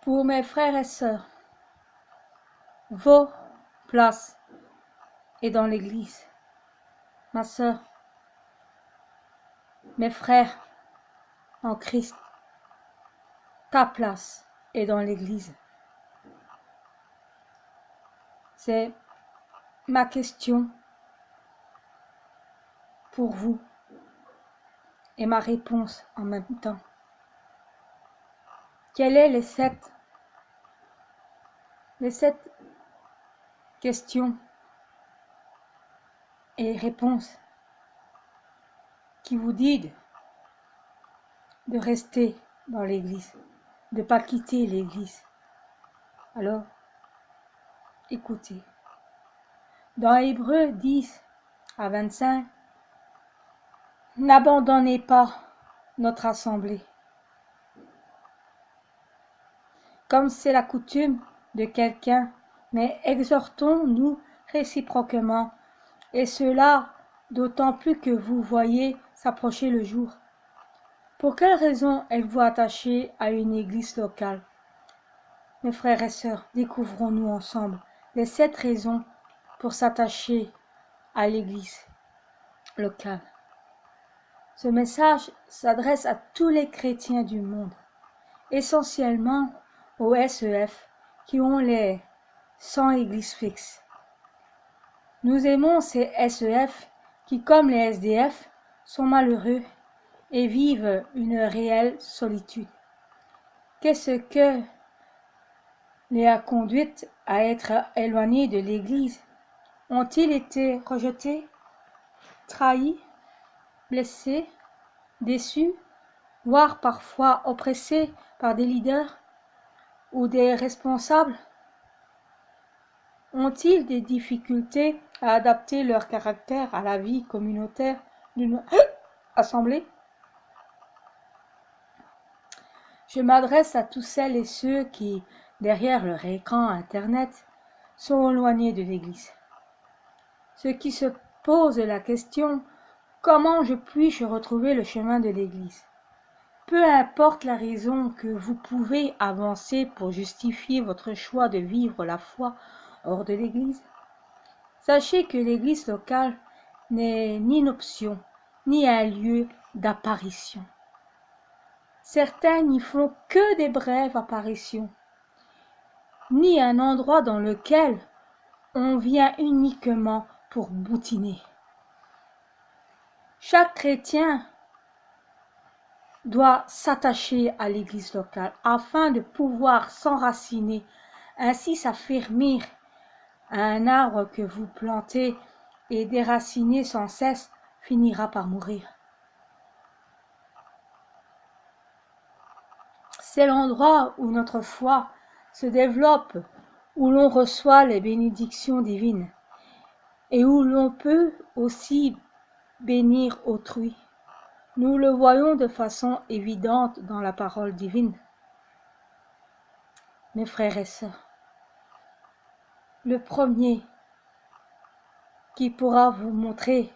Pour mes frères et sœurs, vos places est dans l'Église. Ma sœur, mes frères en Christ, ta place est dans l'Église. C'est ma question pour vous et ma réponse en même temps. Quelles sont les sept questions et réponses qui vous disent de rester dans l'Église, de ne pas quitter l'Église? Alors, écoutez. Dans Hébreux 10 à 25, n'abandonnez pas notre assemblée, comme c'est la coutume de quelqu'un, mais exhortons-nous réciproquement, et cela d'autant plus que vous voyez s'approcher le jour. Pour quelle raison êtes-vous attachés à une église locale? Mes frères et sœurs, découvrons-nous ensemble les 7 raisons pour s'attacher à l'église locale. Ce message s'adresse à tous les chrétiens du monde, essentiellement aux SEF qui ont les 100 églises fixes. Nous aimons ces SEF qui, comme les SDF, sont malheureux et vivent une réelle solitude. Qu'est-ce que les a conduites à être éloignés de l'Église? Ont-ils été rejetés, trahis, blessés, déçus, voire parfois oppressés par des leaders ou des responsables? Ont-ils des difficultés à adapter leur caractère à la vie communautaire d'une assemblée? Je m'adresse à tous celles et ceux qui, derrière leur écran Internet, sont éloignés de l'Église. Ceux qui se posent la question « Comment je puis-je retrouver le chemin de l'Église ?» Peu importe la raison que vous pouvez avancer pour justifier votre choix de vivre la foi hors de l'Église, sachez que l'Église locale n'est ni une option, ni un lieu d'apparition. Certains n'y font que des brèves apparitions, ni un endroit dans lequel on vient uniquement pour boutiner. Chaque chrétien doit s'attacher à l'église locale afin de pouvoir s'enraciner, ainsi s'affermir à un arbre que vous plantez et déraciner sans cesse finira par mourir. C'est l'endroit où notre foi se développe, où l'on reçoit les bénédictions divines et où l'on peut aussi bénir autrui. Nous le voyons de façon évidente dans la parole divine. Mes frères et sœurs, le premier qui pourra vous montrer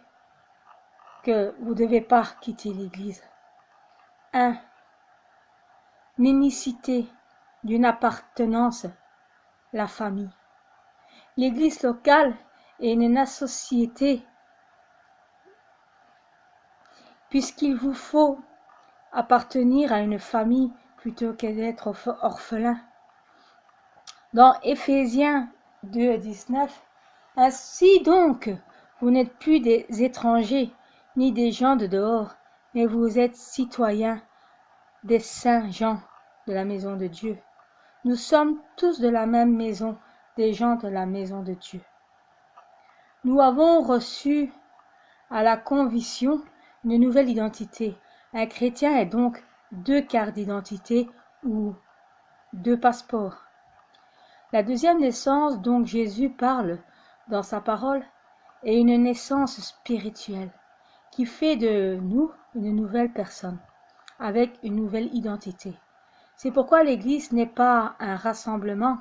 que vous ne devez pas quitter l'Église. 1. L'unicité d'une appartenance, la famille. L'Église locale est une société puisqu'il vous faut appartenir à une famille plutôt que d'être orphelin. Dans Éphésiens 2:19, ainsi donc, vous n'êtes plus des étrangers ni des gens de dehors, mais vous êtes citoyens des saints gens de la maison de Dieu. Nous sommes tous de la même maison, des gens de la maison de Dieu. Nous avons reçu à la conviction une nouvelle identité. Un chrétien est donc 2 cartes d'identité ou 2 passeports. La deuxième naissance dont Jésus parle dans sa parole est une naissance spirituelle qui fait de nous une nouvelle personne avec une nouvelle identité. C'est pourquoi l'Église n'est pas un rassemblement,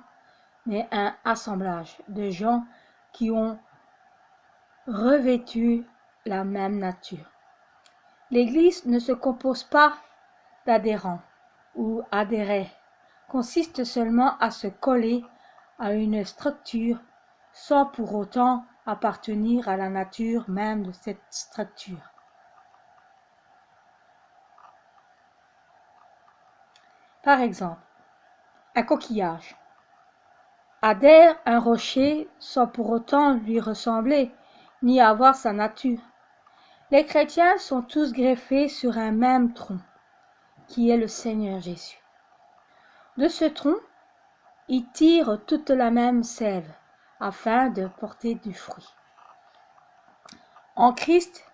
mais un assemblage de gens qui ont revêtu la même nature. L'Église ne se compose pas d'adhérents ou adhérés consiste seulement à se coller à une structure sans pour autant appartenir à la nature même de cette structure. Par exemple, un coquillage adhère à un rocher sans pour autant lui ressembler, ni avoir sa nature. Les chrétiens sont tous greffés sur un même tronc, qui est le Seigneur Jésus. De ce tronc, ils tirent toute la même sève, afin de porter du fruit. En Christ,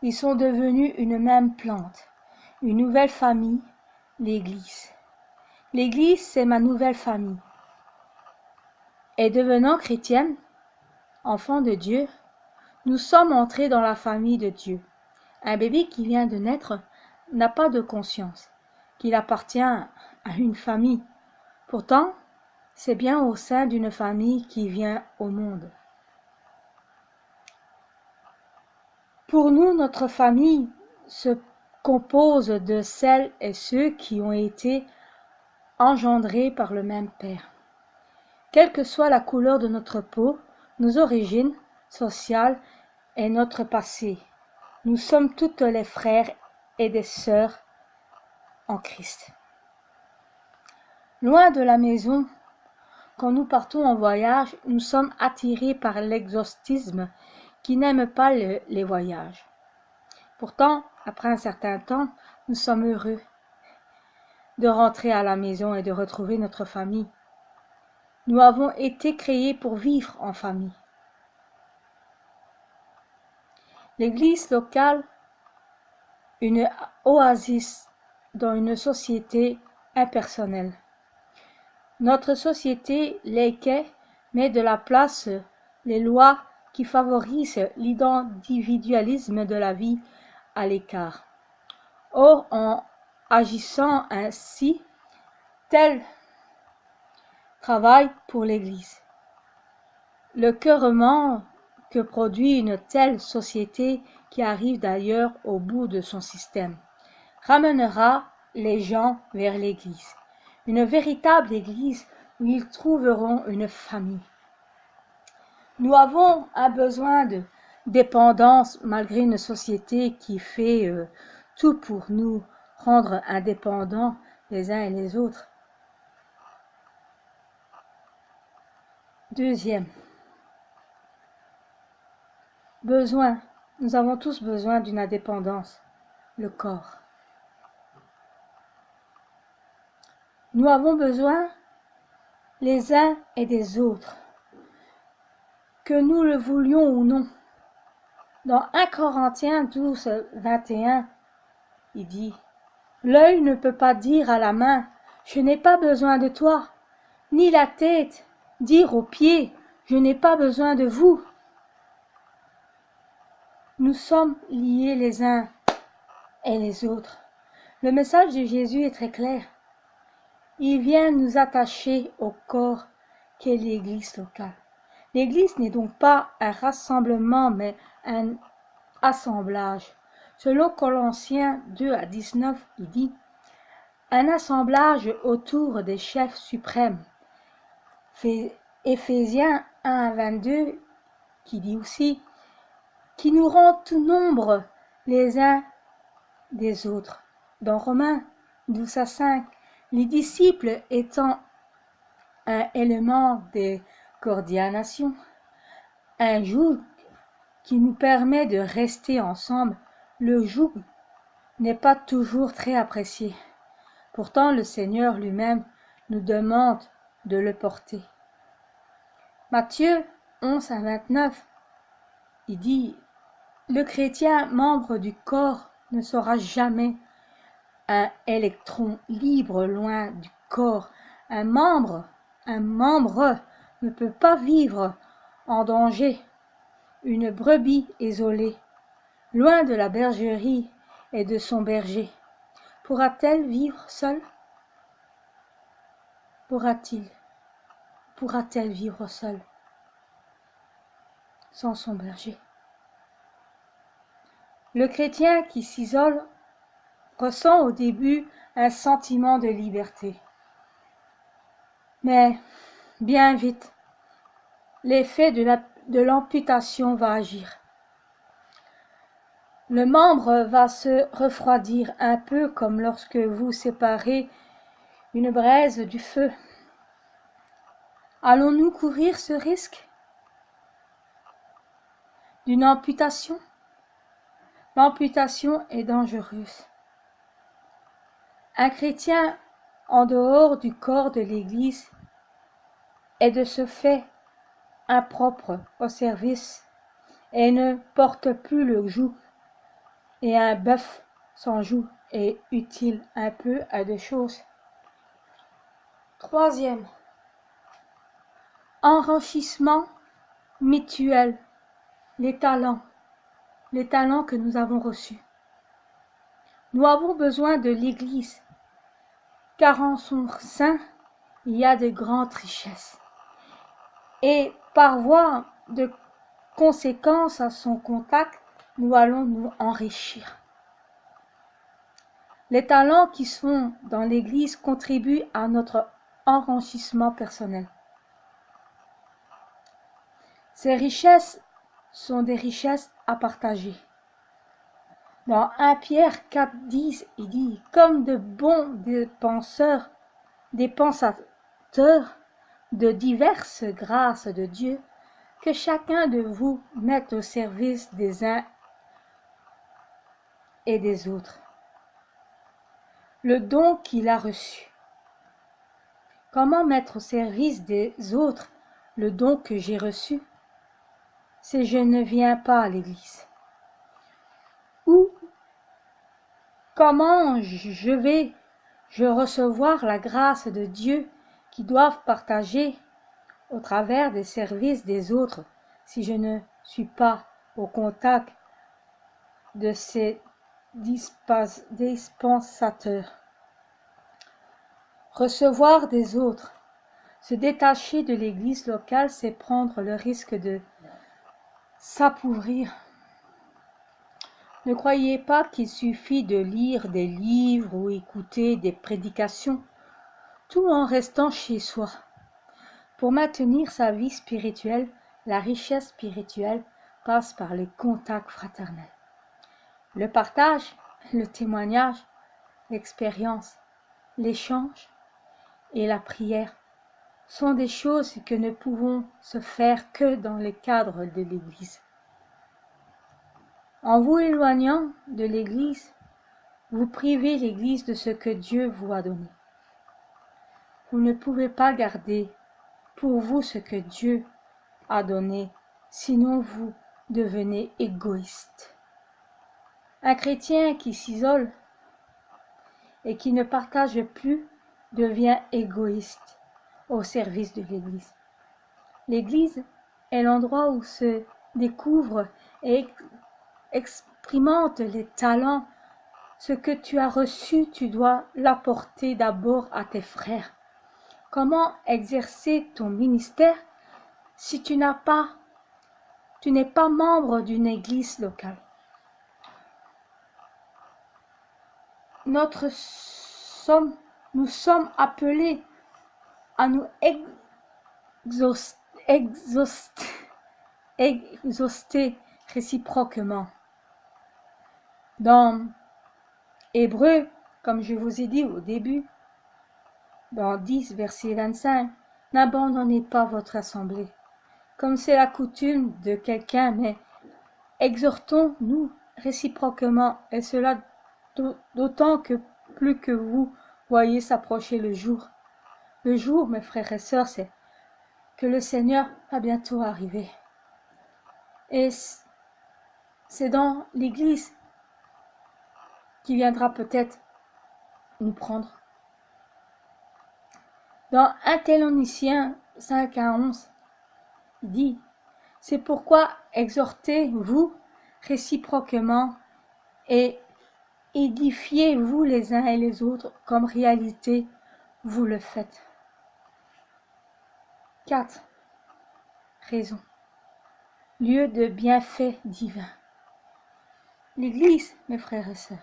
ils sont devenus une même plante, une nouvelle famille, l'Église. L'Église, c'est ma nouvelle famille. Et devenant chrétienne, enfants de Dieu, nous sommes entrés dans la famille de Dieu. Un bébé qui vient de naître n'a pas de conscience qu'il appartient à une famille. Pourtant, c'est bien au sein d'une famille qui vient au monde. Pour nous, notre famille se compose de celles et ceux qui ont été engendrés par le même Père. Quelle que soit la couleur de notre peau, nos origines sociales et notre passé, nous sommes toutes les frères et des sœurs en Christ. Loin de la maison, quand nous partons en voyage, nous sommes attirés par l'exhaustisme qui n'aime pas les voyages. Pourtant, après un certain temps, nous sommes heureux de rentrer à la maison et de retrouver notre famille. Nous avons été créés pour vivre en famille. L'église locale, une oasis dans une société impersonnelle. Notre société laïque met de la place les lois qui favorisent l'individualisme de la vie à l'écart. Or, en agissant ainsi, tel travail pour l'Église. Le cœurement que produit une telle société qui arrive d'ailleurs au bout de son système ramènera les gens vers l'Église, une véritable Église où ils trouveront une famille. Nous avons un besoin de dépendance malgré une société qui fait tout pour nous rendre indépendants les uns et les autres. Deuxième besoin, nous avons tous besoin d'une indépendance, le corps. Nous avons besoin les uns et des autres, que nous le voulions ou non. Dans 1 Corinthiens 12, 21, il dit « L'œil ne peut pas dire à la main « Je n'ai pas besoin de toi », ni la tête dire aux pieds « Je n'ai pas besoin de vous ». Nous sommes liés les uns et les autres. Le message de Jésus est très clair. Il vient nous attacher au corps qu'est l'Église locale. L'Église n'est donc pas un rassemblement, mais un assemblage. Selon Colossiens 2 à 19, il dit « Un assemblage autour des chefs suprêmes ». Éphésiens 1 à 22, qui dit aussi « Qui nous rend tout nombre les uns des autres ». Dans Romains 12 à 5, les disciples étant un élément des coordinations, un joug qui nous permet de rester ensemble, le joug n'est pas toujours très apprécié. Pourtant, le Seigneur lui-même nous demande de le porter. Matthieu 11 à 29, il dit « Le chrétien, membre du corps, ne sera jamais un électron libre loin du corps. Un membre ne peut pas vivre en danger. Une brebis isolée, loin de la bergerie et de son berger, pourra-t-elle vivre seule? Pourra-t-elle vivre seule sans son berger? Le chrétien qui s'isole ressent au début un sentiment de liberté. Mais bien vite, l'effet de l'amputation va agir. Le membre va se refroidir un peu comme lorsque vous séparez une braise du feu. Allons-nous courir ce risque d'une amputation? L'amputation est dangereuse. Un chrétien en dehors du corps de l'Église est de ce fait impropre au service et ne porte plus le joug, et un bœuf sans joug est utile un peu à deux choses. Troisième, enrichissement mutuel, les talents que nous avons reçus. Nous avons besoin de l'Église, car en son sein, il y a de grandes richesses. Et par voie de conséquence à son contact, nous allons nous enrichir. Les talents qui sont dans l'Église contribuent à notre enrichissement personnel. Ces richesses sont des richesses à partager. Dans 1 Pierre 4,10, il dit « Comme de bons dépensateurs de diverses grâces de Dieu, que chacun de vous mette au service des uns et des autres le don qu'il a reçu. » Comment mettre au service des autres le don que j'ai reçu si je ne viens pas à l'Église? Ou comment je recevoir la grâce de Dieu qui doivent partager au travers des services des autres si je ne suis pas au contact de ces dispensateurs? Recevoir des autres, se détacher de l'Église locale, c'est prendre le risque de s'appauvrir. Ne croyez pas qu'il suffit de lire des livres ou écouter des prédications, tout en restant chez soi. Pour maintenir sa vie spirituelle, la richesse spirituelle passe par les contacts fraternels. Le partage, le témoignage, l'expérience, l'échange et la prière sont des choses que ne pouvons se faire que dans le cadre de l'Église. En vous éloignant de l'Église, vous privez l'Église de ce que Dieu vous a donné. Vous ne pouvez pas garder pour vous ce que Dieu a donné, sinon vous devenez égoïste. Un chrétien qui s'isole et qui ne partage plus devient égoïste au service de l'Église. L'Église est l'endroit où se découvrent et expérimentent les talents. Ce que tu as reçu, tu dois l'apporter d'abord à tes frères. Comment exercer ton ministère si tu n'es pas membre d'une église locale? Nous sommes appelés à nous exhauster réciproquement. Dans Hébreux, comme je vous ai dit au début, dans 10, verset 25, « N'abandonnez pas votre assemblée, comme c'est la coutume de quelqu'un, mais exhortons-nous réciproquement, et cela d'autant que plus que vous voyez s'approcher le jour. » Le jour, mes frères et sœurs, c'est que le Seigneur va bientôt arriver. Et c'est dans l'Église qui viendra peut-être nous prendre. Dans 1 Thessaloniciens 5 à 11, il dit « C'est pourquoi exhortez-vous réciproquement et édifiez-vous les uns et les autres comme réalité vous le faites. » 4. Raison. Lieu de bienfait divin. L'Église, mes frères et sœurs,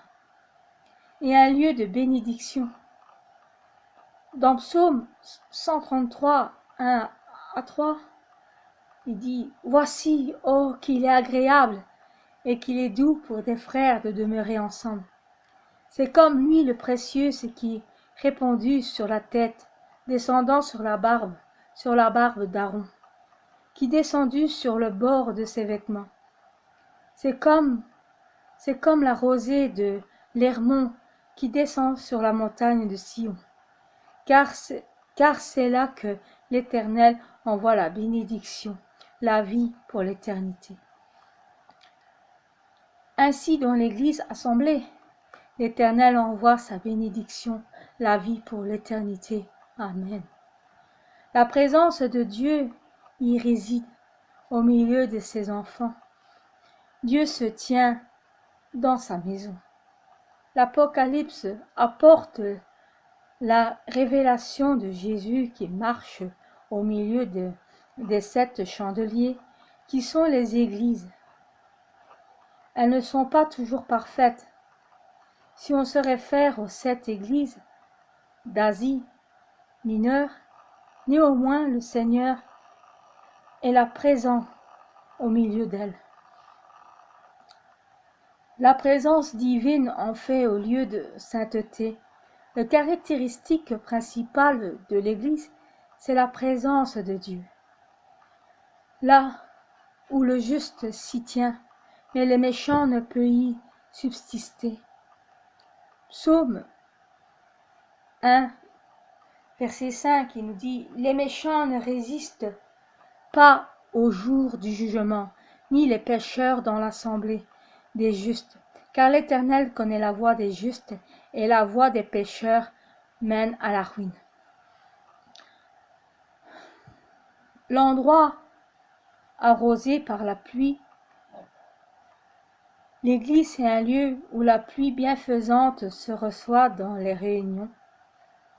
est un lieu de bénédiction. Dans Psaume 133, 1 à 3, il dit « Voici, oh, qu'il est agréable et qu'il est doux pour des frères de demeurer ensemble. C'est comme l'huile précieuse qui répandue sur la tête, descendant sur la barbe d'Aaron, qui descendit sur le bord de ses vêtements. C'est comme la rosée de l'Hermon qui descend sur la montagne de Sion. Car c'est là que l'Éternel envoie la bénédiction, la vie pour l'éternité. » Ainsi, dans l'Église assemblée, l'Éternel envoie sa bénédiction, la vie pour l'éternité. Amen. La présence de Dieu y réside au milieu de ses enfants. Dieu se tient dans sa maison. L'Apocalypse apporte la révélation de Jésus qui marche au milieu des 7 chandeliers qui sont les églises. Elles ne sont pas toujours parfaites. Si on se réfère aux 7 églises d'Asie mineure, néanmoins le Seigneur est là présent au milieu d'elles. La présence divine en fait au lieu de sainteté. La caractéristique principale de l'Église, c'est la présence de Dieu. Là où le juste s'y tient, mais le méchant ne peut y subsister. Psaume 1, verset 5, il nous dit « Les méchants ne résistent pas au jour du jugement, ni les pécheurs dans l'assemblée des justes, car l'Éternel connaît la voie des justes, et la voie des pécheurs mène à la ruine. » L'endroit arrosé par la pluie, l'Église est un lieu où la pluie bienfaisante se reçoit dans les réunions,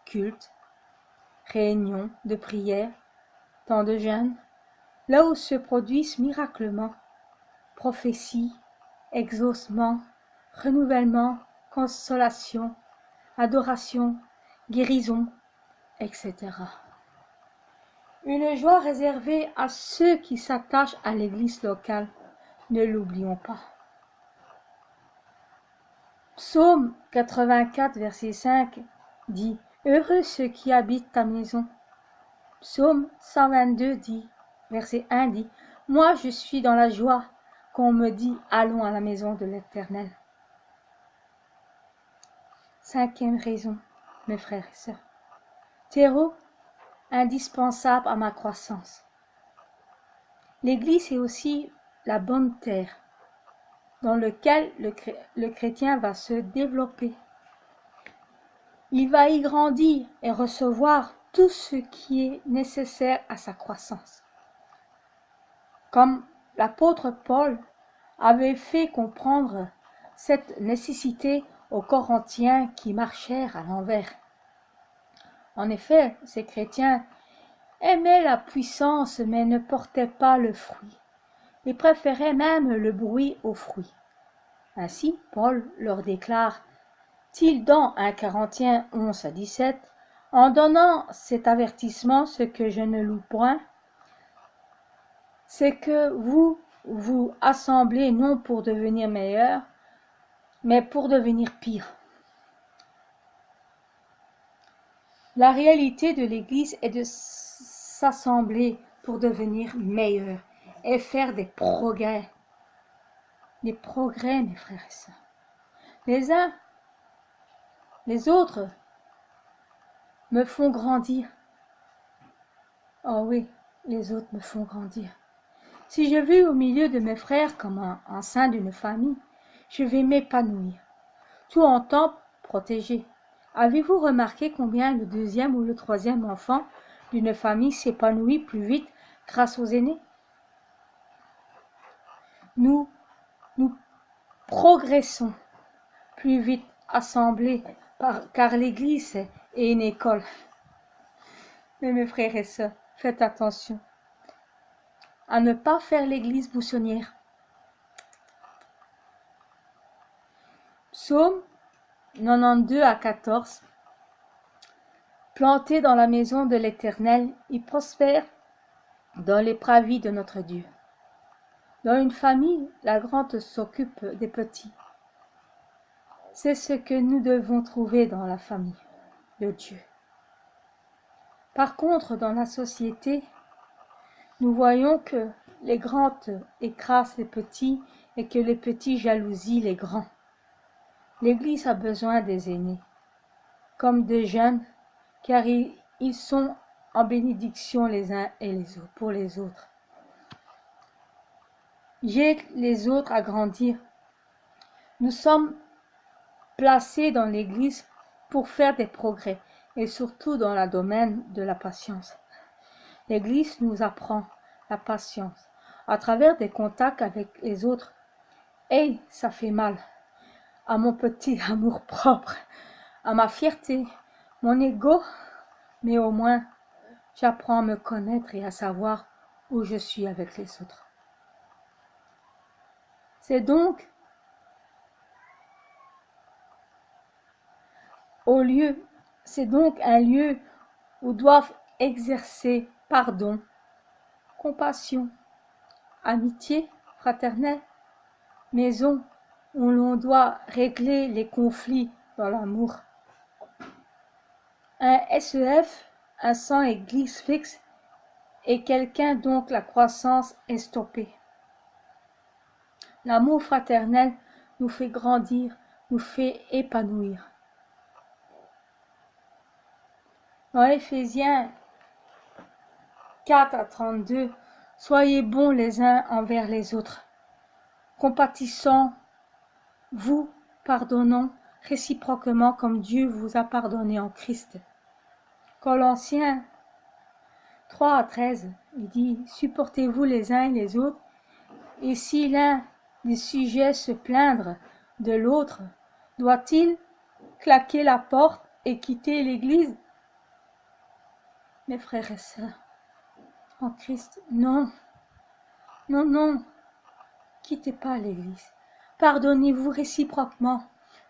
cultes, réunions de prière, temps de jeûne, là où se produisent miraclement, prophéties, exaucements, renouvellement, consolation, adoration, guérison, etc. Une joie réservée à ceux qui s'attachent à l'église locale, ne l'oublions pas. Psaume 84, verset 5 dit « Heureux ceux qui habitent ta maison ». Psaume 122 dit, verset 1 dit « Moi je suis dans la joie qu'on me dit « Allons à la maison de l'Éternel ». 5e raison, mes frères et sœurs. Terreau indispensable à ma croissance. L'Église est aussi la bonne terre dans laquelle le chrétien va se développer. Il va y grandir et recevoir tout ce qui est nécessaire à sa croissance. Comme l'apôtre Paul avait fait comprendre cette nécessité aux Corinthiens qui marchèrent à l'envers. En effet, ces chrétiens aimaient la puissance mais ne portaient pas le fruit. Ils préféraient même le bruit au fruit. Ainsi, Paul leur déclare-t-il dans 1 Corinthiens 11 à 17, en donnant cet avertissement, ce que je ne loue point, c'est que vous vous assemblez non pour devenir meilleur, mais pour devenir pire. La réalité de l'Église est de s'assembler pour devenir meilleur et faire des progrès. Des progrès, mes frères et sœurs. Les uns, les autres me font grandir. Oh oui, les autres me font grandir. Si je vis au milieu de mes frères comme un sein d'une famille, je vais m'épanouir, tout en temps protégé. Avez-vous remarqué combien le 2e ou le 3e enfant d'une famille s'épanouit plus vite grâce aux aînés? Nous progressons plus vite assemblés car l'Église est une école. Mais mes frères et sœurs, faites attention à ne pas faire l'Église buissonnière. Psaume 92 à 14. planté dans la maison de l'Éternel, il prospère dans les pravis de notre Dieu. Dans une famille, la grande s'occupe des petits. C'est ce que nous devons trouver dans la famille de Dieu. Par contre, dans la société, nous voyons que les grandes écrasent les petits et que les petits jalousient les grands. L'Église a besoin des aînés, comme des jeunes, car ils sont en bénédiction les uns et les autres pour les autres. J'aide les autres à grandir. Nous sommes placés dans l'Église pour faire des progrès, et surtout dans le domaine de la patience. L'Église nous apprend la patience à travers des contacts avec les autres. Et ça fait mal à mon petit amour-propre, à ma fierté, mon ego, mais au moins j'apprends à me connaître et à savoir où je suis avec les autres. C'est donc un lieu où doivent exercer pardon, compassion, amitié fraternelle, maison où l'on doit régler les conflits dans l'amour. Un SEF, un sans église fixe, et quelqu'un dont la croissance est stoppée. L'amour fraternel nous fait grandir, nous fait épanouir. Dans Éphésiens 4 à 32, soyez bons les uns envers les autres, compatissant, vous pardonnant réciproquement comme Dieu vous a pardonné en Christ. Colossiens 3 à 13, il dit, supportez-vous les uns et les autres, et si l'un des sujets se plaindre de l'autre, doit-il claquer la porte et quitter l'Église? Mes frères et sœurs, en Christ, non, non, non, quittez pas l'Église. Pardonnez-vous réciproquement,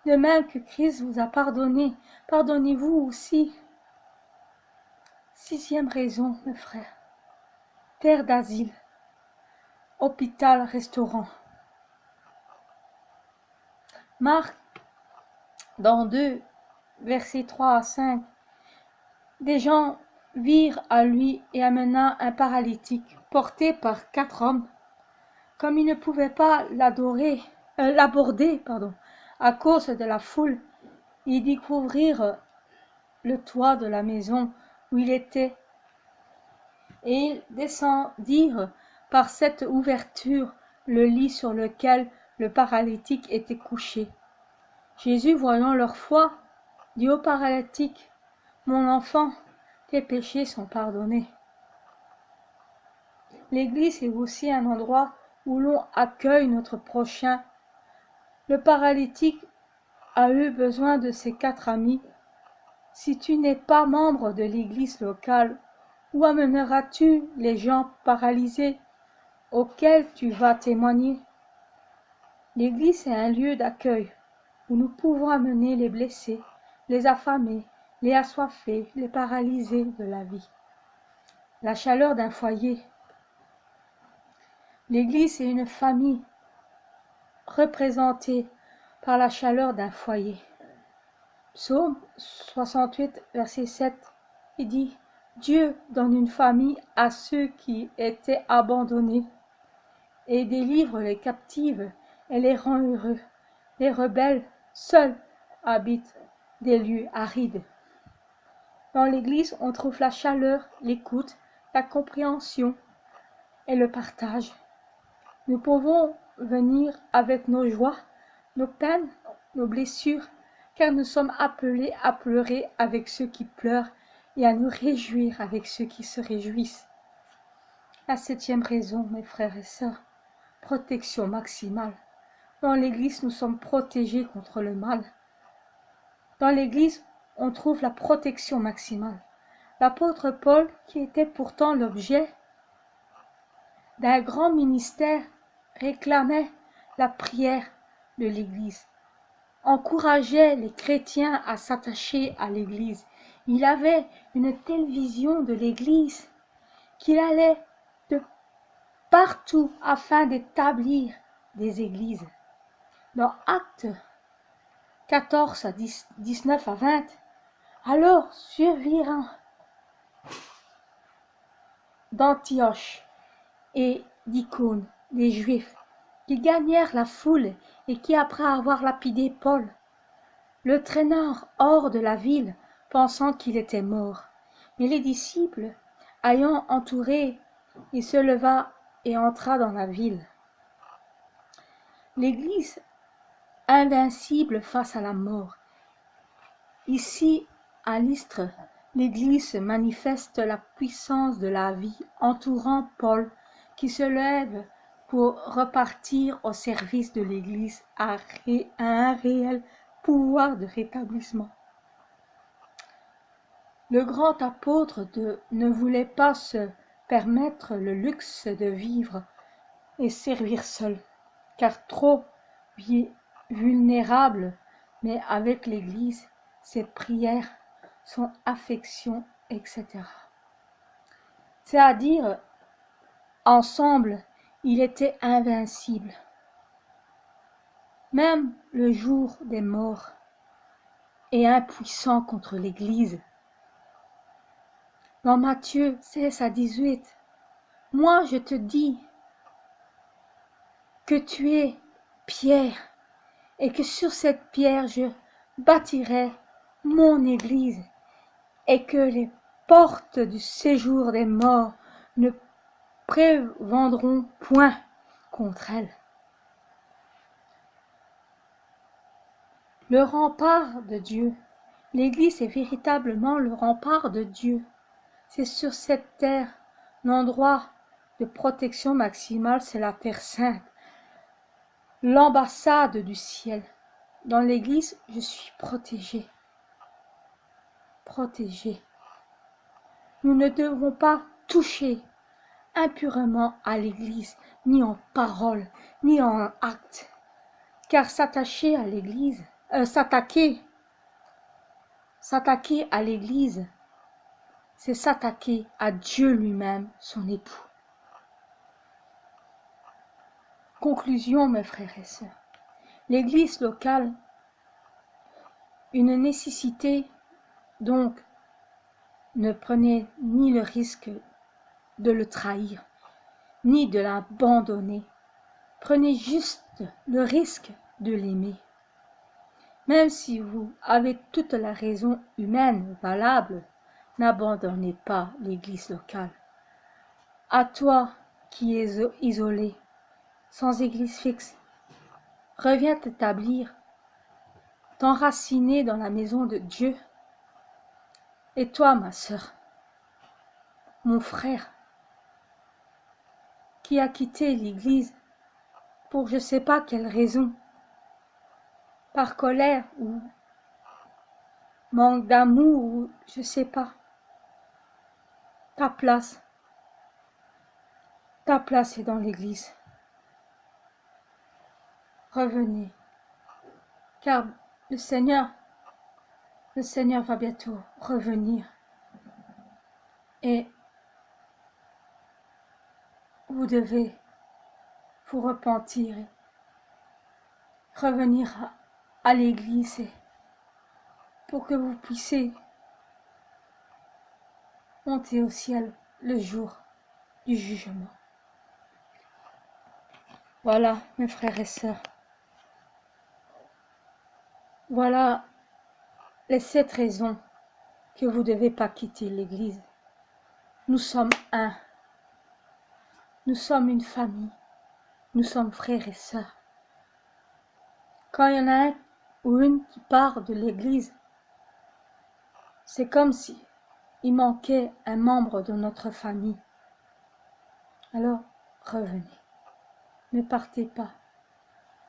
de même que Christ vous a pardonné, pardonnez-vous aussi. 6e raison, mes frères, terre d'asile, hôpital, restaurant. Marc, dans 2, versets 3 à 5, des gens virent à lui et amena un paralytique porté par 4 hommes. Comme ils ne pouvaient pas l'aborder, à cause de la foule, ils découvrirent le toit de la maison où il était, et ils descendirent par cette ouverture le lit sur lequel le paralytique était couché. Jésus, voyant leur foi, dit au paralytique, « Mon enfant, tes péchés sont pardonnés. » L'Église est aussi un endroit où l'on accueille notre prochain. Le paralytique a eu besoin de ses 4 amis. Si tu n'es pas membre de l'Église locale, où amèneras-tu les gens paralysés auxquels tu vas témoigner? L'Église est un lieu d'accueil où nous pouvons amener les blessés, les affamés, les assoiffés, les paralysés de la vie. La chaleur d'un foyer. L'Église est une famille représentée par la chaleur d'un foyer. Psaume 68, verset 7, il dit « Dieu donne une famille à ceux qui étaient abandonnés et délivre les captifs et les rend heureux. Les rebelles seuls habitent des lieux arides. » Dans l'Église, on trouve la chaleur, l'écoute, la compréhension et le partage. Nous pouvons venir avec nos joies, nos peines, nos blessures, car nous sommes appelés à pleurer avec ceux qui pleurent et à nous réjouir avec ceux qui se réjouissent. La 7e raison, mes frères et sœurs, protection maximale. Dans l'Église, nous sommes protégés contre le mal. Dans l'Église, on trouve la protection maximale. L'apôtre Paul, qui était pourtant l'objet d'un grand ministère, réclamait la prière de l'Église. encourageait les chrétiens à s'attacher à l'Église. Il avait une telle vision de l'Église qu'il allait de partout afin d'établir des églises. Dans Actes 14 à 19 à 20, alors survirent d'Antioche et d'Icône des Juifs qui gagnèrent la foule et qui, après avoir lapidé Paul, le traînèrent hors de la ville, pensant qu'il était mort. Mais les disciples, ayant entouré, il se leva et entra dans la ville. L'Église invincible face à la mort. Ici, à Lystre, l'Église manifeste la puissance de la vie entourant Paul qui se lève pour repartir au service de l'Église à un réel pouvoir de rétablissement. Le grand apôtre ne voulait pas se permettre le luxe de vivre et servir seul, car trop vulnérable, mais avec l'Église, ses prières, son affection, etc. C'est-à-dire, ensemble, il était invincible. Même le jour des morts, et impuissant contre l'Église. Dans Matthieu 16 à 18, « Moi je te dis que tu es Pierre, et que sur cette pierre je bâtirai mon Église, et que les portes du séjour des morts ne prévendront point contre elle. » Le rempart de Dieu. L'Église est véritablement le rempart de Dieu. C'est sur cette terre, l'endroit de protection maximale, c'est la terre sainte, l'ambassade du ciel. Dans l'Église, je suis protégé. Protégé. Nous ne devons pas toucher impurement à l'Église, ni en parole, ni en acte, car s'attacher à l'Église, s'attaquer à l'Église, c'est s'attaquer à Dieu lui-même, son époux. Conclusion, mes frères et sœurs. L'Église locale, une nécessité, donc ne prenez ni le risque de le trahir, ni de l'abandonner. Prenez juste le risque de l'aimer. Même si vous avez toute la raison humaine valable, n'abandonnez pas l'Église locale. À toi qui es isolé, sans Église fixe, reviens t'établir, t'enraciner dans la maison de Dieu. Et toi, ma sœur, mon frère, qui a quitté l'Église pour je ne sais pas quelle raison, par colère ou manque d'amour ou je ne sais pas, ta place est dans l'Église. Revenez, car le Seigneur va bientôt revenir et vous devez vous repentir et revenir à l'Église pour que vous puissiez monter au ciel le jour du jugement. Voilà, mes frères et sœurs. Voilà les 7 raisons que vous ne devez pas quitter l'Église. Nous sommes un. Nous sommes une famille. Nous sommes frères et sœurs. Quand il y en a un ou une qui part de l'Église, c'est comme si il manquait un membre de notre famille. Alors, revenez. Ne partez pas.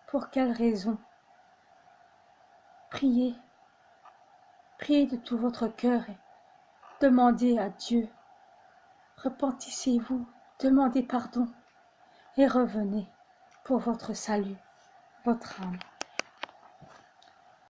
Pour quelle raison? Priez. Priez de tout votre cœur et demandez à Dieu. Repentissez-vous, demandez pardon et revenez pour votre salut, votre âme.